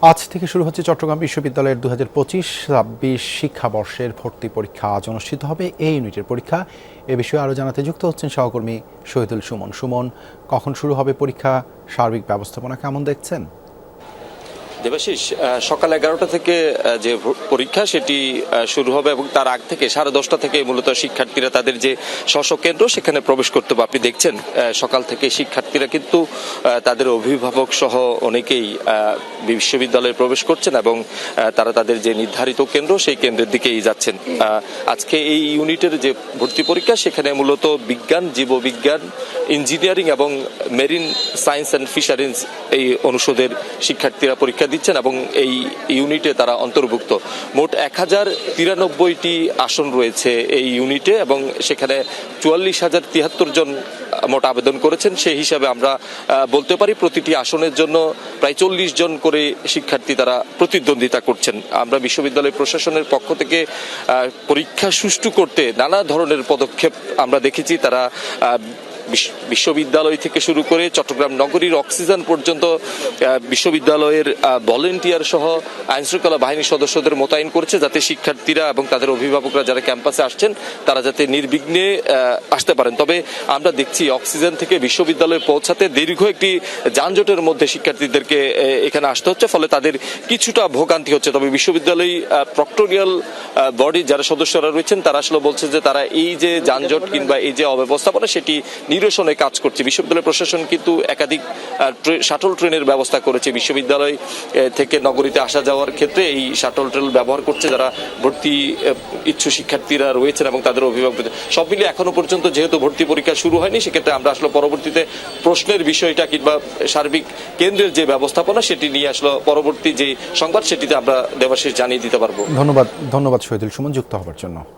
আজ থেকে শুরু হচ্ছে চট্টগ্রাম বিশ্ববিদ্যালয়ের 2025-26 শিক্ষাবর্ষের ভর্তি পরীক্ষা। আজ অনুষ্ঠিত হবে এই ইউনিটের পরীক্ষা। এ বিষয়ে আরও জানাতে যুক্ত হচ্ছেন সহকর্মী শহীদুল সুমন। সুমন, কখন শুরু হবে পরীক্ষা? সার্বিক ব্যবস্থাপনা কেমন দেখছেন? দেবাশিস, সকাল 11টা থেকে যে পরীক্ষা সেটি শুরু হবে এবং তার আগ থেকে 10:30 থেকে মূলত শিক্ষার্থীরা তাদের যে স্ব কেন্দ্র সেখানে প্রবেশ করতে হবে। আপনি দেখছেন সকাল থেকে শিক্ষার্থীরা কিন্তু তাদের অভিভাবক সহ অনেকেই বিশ্ববিদ্যালয়ে প্রবেশ করছেন এবং তারা তাদের যে নির্ধারিত কেন্দ্র সেই কেন্দ্রের দিকেই যাচ্ছেন। আজকে এই ইউনিটের যে ভর্তি পরীক্ষা সেখানে মূলত বিজ্ঞান, জীববিজ্ঞান, ইঞ্জিনিয়ারিং এবং মেরিন সায়েন্স অ্যান্ড ফিশারিজ এই অনুষদের শিক্ষার্থীরা পরীক্ষা দিচ্ছেন এবং এই ইউনিটে তারা অন্তর্ভুক্ত। মোট 1093টি আসন রয়েছে এই ইউনিটে এবং সেখানে 44,073 জন মোট আবেদন করেছেন। সেই হিসাবে আমরা বলতে পারি প্রতিটি আসনের জন্য প্রায় 40 জন করে শিক্ষার্থী তারা প্রতিদ্বন্দ্বিতা করছেন। আমরা বিশ্ববিদ্যালয় প্রশাসনের পক্ষ থেকে পরীক্ষা সুষ্ঠু করতে নানা ধরনের পদক্ষেপ আমরা দেখেছি। তারা বিশ্ববিদ্যালয় থেকে শুরু করে চট্টগ্রাম নগরীর অক্সিজেন পর্যন্ত বিশ্ববিদ্যালয়ের ভলেন্টিয়ার সহ আইনশৃঙ্খলা বাহিনীর সদস্যদের মোতায়েন করছে, যাতে শিক্ষার্থীরা এবং তাদের অভিভাবকরা যারা ক্যাম্পাসে আসছেন তারা যাতে নির্বিঘ্নে আসতে পারেন। তবে আমরা দেখছি অক্সিজেন থেকে বিশ্ববিদ্যালয়ে পৌঁছাতে দীর্ঘ একটি যানজটের মধ্যে শিক্ষার্থীদেরকে এখানে আসতে হচ্ছে, ফলে তাদের কিছুটা ভোগান্তি হচ্ছে। তবে বিশ্ববিদ্যালয় প্রক্টোরিয়াল বডি যারা সদস্যরা রয়েছেন তারা আসলে বলছে যে তারা এই যে যানজট কিংবা এই যে অব্যবস্থাপনা সেটি নিরসনে কাজ করছে। বিশ্ববিদ্যালয় প্রশাসন কিন্তু একাধিক শাটল ট্রেনের ব্যবস্থা করেছে। বিশ্ববিদ্যালয় থেকে নগরীতে আসা যাওয়ার ক্ষেত্রে এই শাটল ট্রেন ব্যবহার করছে যারা ভর্তি ইচ্ছুক শিক্ষার্থীরা রয়েছেন এবং তাদের অভিভাবক। সব মিলিয়ে এখনো পর্যন্ত যেহেতু ভর্তি পরীক্ষা শুরু হয়নি, সেক্ষেত্রে আমরা আসলে পরবর্তীতে প্রশ্নের বিষয়টা কিংবা সার্বিক কেন্দ্রের যে ব্যবস্থাপনা সেটি নিয়ে আসলে পরবর্তী যে সংবাদ সেটিতে আমরা দেবাশিস জানিয়ে দিতে পারবো। ধন্যবাদ শহীদুল সুমন যুক্ত হওয়ার জন্য।